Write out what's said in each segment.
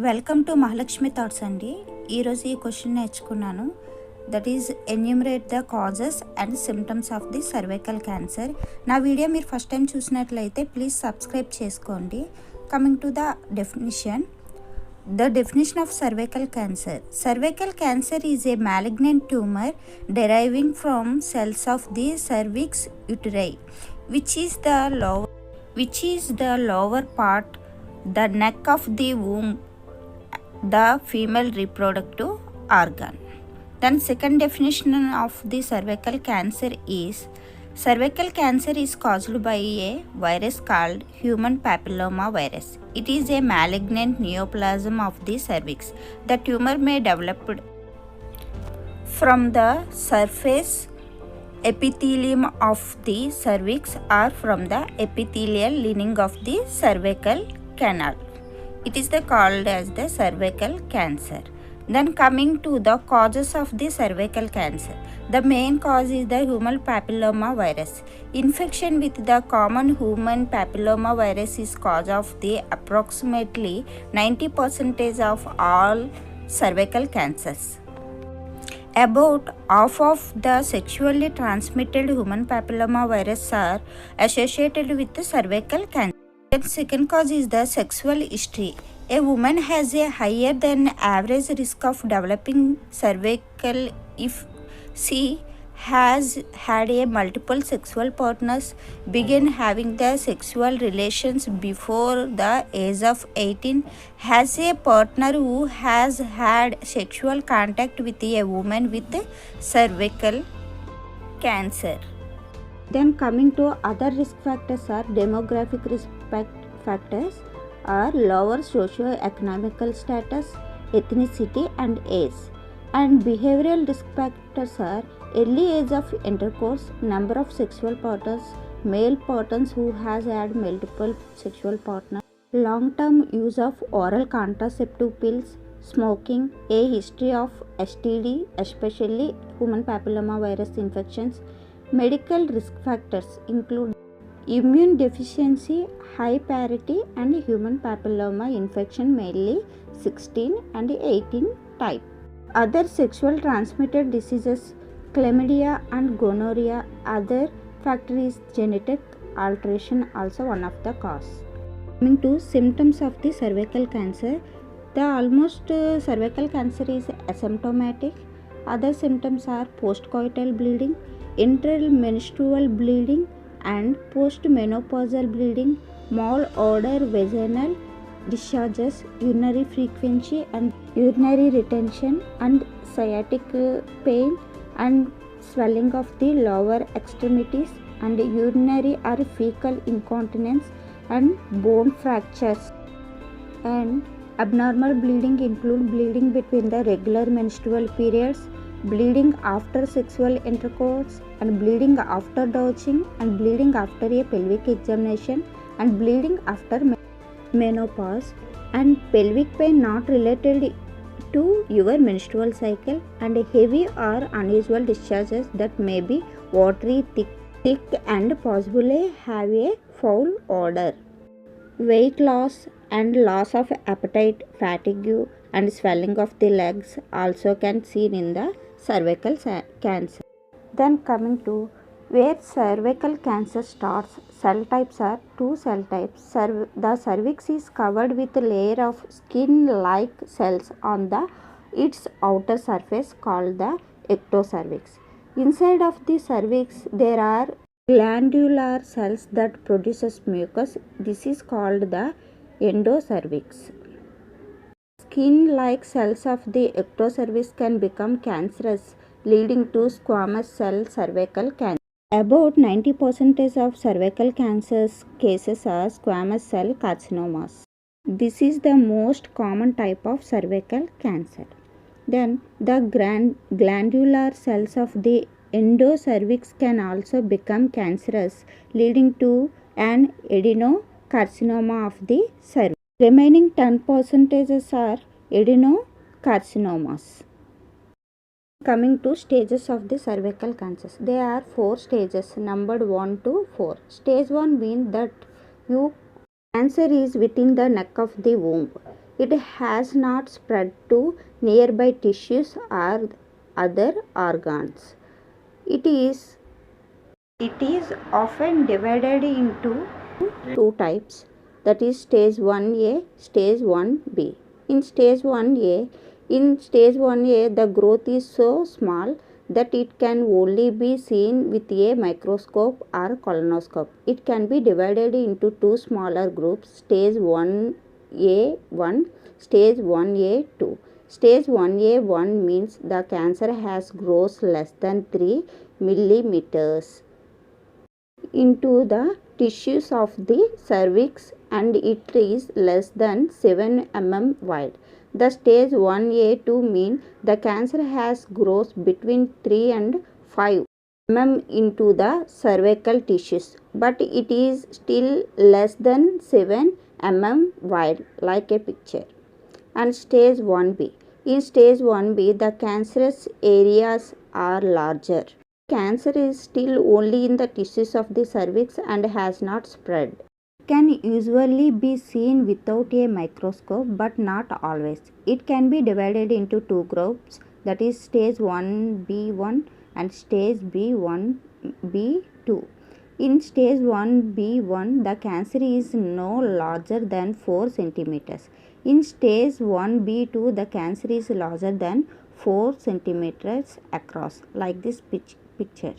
Welcome to Mahalakshmi thoughts అండి. ఈరోజు ఈ క్వశ్చన్ నేర్చుకున్నాను. That is enumerate the causes and symptoms of the cervical cancer. నా వీడియో మీరు ఫస్ట్ టైం చూసినట్లయితే ప్లీజ్ సబ్స్క్రైబ్ చేసుకోండి. Coming to the definition. The definition of cervical cancer. Cervical cancer is a malignant tumor deriving from cells of the cervix uteri, which is the lower part, the neck of the womb, the female reproductive organ. Then second definition of the cervical cancer is cervical cancer is caused by a virus called human papilloma virus. It is a malignant neoplasm of the cervix. The tumor may develop from the surface epithelium of the cervix or from the epithelial lining of the cervical canal. It is called as the cervical cancer. Then coming to the causes of the cervical cancer. The main cause is the human papilloma virus. Infection with the common human papilloma virus is cause of the approximately 90% of all cervical cancers. About half of the sexually transmitted human papilloma virus are associated with the cervical cancer. The second cause is the sexual history. A woman has a higher than average risk of developing cervical if she has had a multiple sexual partners, begin having the sexual relations before the age of 18, has a partner who has had sexual contact with a woman with cervical cancer. Then coming to other risk factors are demographic risk factors are lower socio-economical status, ethnicity and age. And behavioral risk factors are early age of intercourse, number of sexual partners, male partners who has had multiple sexual partners, long-term use of oral contraceptive pills, smoking, a history of STD, especially human papilloma virus infections. Medical risk factors include immune deficiency, high parity and human papilloma infection, mainly 16 and 18 type. Other sexual transmitted diseases, chlamydia and gonorrhea. Other factor is genetic alteration, also one of the cause. Coming to symptoms of the cervical cancer, the cervical cancer is asymptomatic. Other symptoms are postcoital bleeding, intermenstrual bleeding and postmenopausal bleeding, malodor vaginal discharges, urinary frequency and urinary retention, and sciatic pain and swelling of the lower extremities, and urinary or fecal incontinence and bone fractures. And abnormal bleeding include bleeding between the regular menstrual periods, bleeding after sexual intercourse, and bleeding after dowsing, and bleeding after a pelvic examination, and bleeding after menopause, and pelvic pain not related to your menstrual cycle, and heavy or unusual discharges that may be watery, thick and possibly have a foul odor. Weight loss and loss of appetite, fatigue and swelling of the legs also can seen in the cervical cancer. Then coming to where cervical cancer starts, cell types are two cell types. The cervix is covered with a layer of skin-like cells on its outer surface called the ectocervix. Inside of the cervix there are glandular cells that produces mucus. This is called the endocervix. Skin-like cells of the ectocervix can become cancerous, leading to squamous cell cervical cancer. About 90% of cervical cancer cases are squamous cell carcinomas. This is the most common type of cervical cancer. Then the glandular cells of the endocervix can also become cancerous, leading to an adenocarcinoma of the cervix. Remaining 10% are adenocarcinomas. Coming to stages of the cervical cancers, there are 4 stages numbered 1 to 4. Stage 1 means that cancer is within the neck of the womb. It has not spread to nearby tissues or other organs. It is often divided into two types, that is stage 1A, stage 1B. In stage 1A, the growth is so small that it can only be seen with a microscope or colonoscope. It can be divided into two smaller groups, stage 1A1, stage 1A2. Stage 1A1 means the cancer has grows less than 3 millimeters into the tissues of the cervix and it is less than 7 wide. The stage 1A2 mean the cancer has grows between 3 and 5 into the cervical tissues, but it is still less than 7 wide like a picture. And stage 1B. In stage 1B, the cancerous areas are larger. Cancer is still only in the tissues of the cervix and has not spread. It can usually be seen without a microscope but not always. It can be divided into two groups, that is stage 1B1 and stage B2. In stage 1B1, the cancer is no larger than 4 centimeters. In stage 1B2, the cancer is larger than 4 centimeters across, like this picture.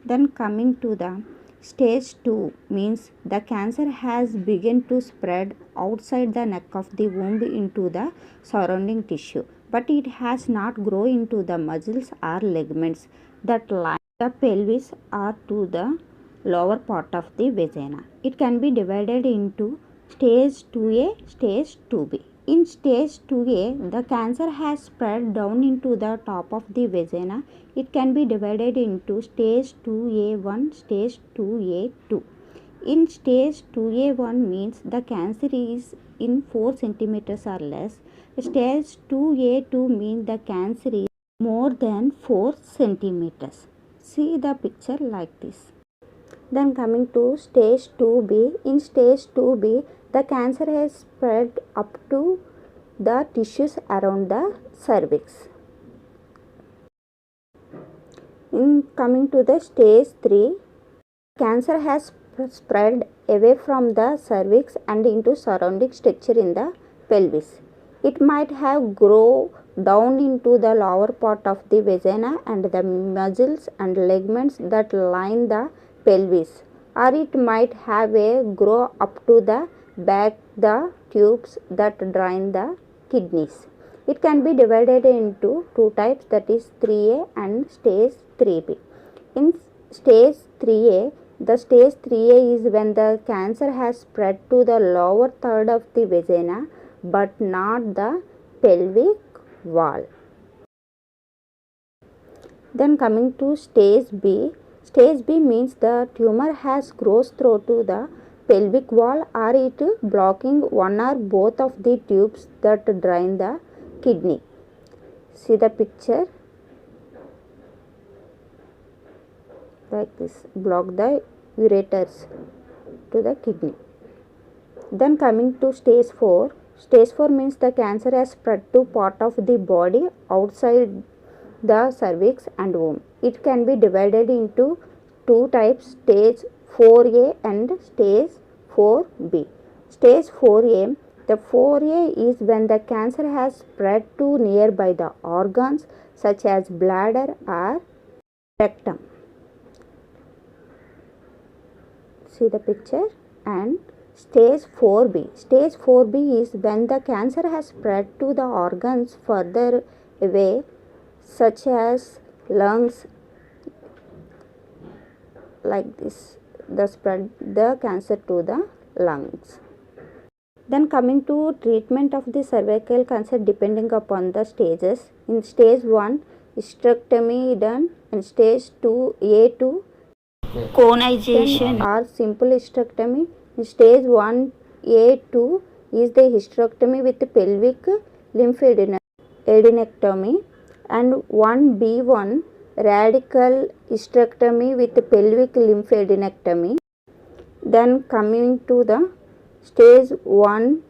Then coming to the stage 2 means the cancer has begun to spread outside the neck of the womb into the surrounding tissue, but it has not grown into the muscles or ligaments that line the pelvis or to the lower part of the vagina. It can be divided into stage 2A, stage 2B. In stage 2A, the cancer has spread down into the top of the vagina. It can be divided into stage 2A1, stage 2A2. In stage 2A1 means the cancer is in 4 centimeters or less. Stage 2A2 means the cancer is more than 4 centimeters. See the picture like this. Then coming to stage 2B. In stage 2B, the cancer has spread up to the tissues around the cervix. In coming to the stage 3, cancer has spread away from the cervix and into surrounding structure in the pelvis. It might have grown down into the lower part of the vagina and the muscles and ligaments that line the pelvis, or it might have a grow up to the back the tubes that drain the kidneys. It can be divided into two types, that is 3A and stage 3B. In stage 3A, the stage 3A is when the cancer has spread to the lower third of the vagina but not the pelvic wall. Then coming to stage B. Stage B means the tumor has grown through to the pelvic wall or it blocking one or both of the tubes that drain the kidney. See the picture like this, block the ureters to the kidney. Then coming to stage 4. Stage 4 means the cancer has spread to part of the body outside the cervix and womb. It can be divided into two types, stage 4A and stage 4B. Stage 4A, the 4A is when the cancer has spread to nearby the organs such as bladder or rectum. See the picture. And stage 4B. Stage 4B is when the cancer has spread to the organs further away such as lungs, like this, the spread the cancer to the lungs. Then coming to treatment of the cervical cancer depending upon the stages. In stage 1, hysterectomy done, and stage 2A2 conization or simple hysterectomy. In stage 1A2 is the hysterectomy with pelvic lymphadenectomy, and 1B1 radical hysterectomy with pelvic lymphadenectomy. Then coming to the stage 1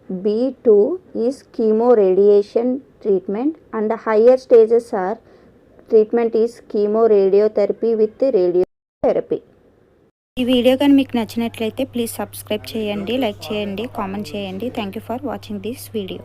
B2 is chemoradiation treatment and higher stages are treatment is chemoradiotherapy with radiotherapy. ఈ video కానీ మీకు నచ్చినట్లయితే please subscribe చేయండి, like చేయండి, comment చేయండి. Thank you for watching this video.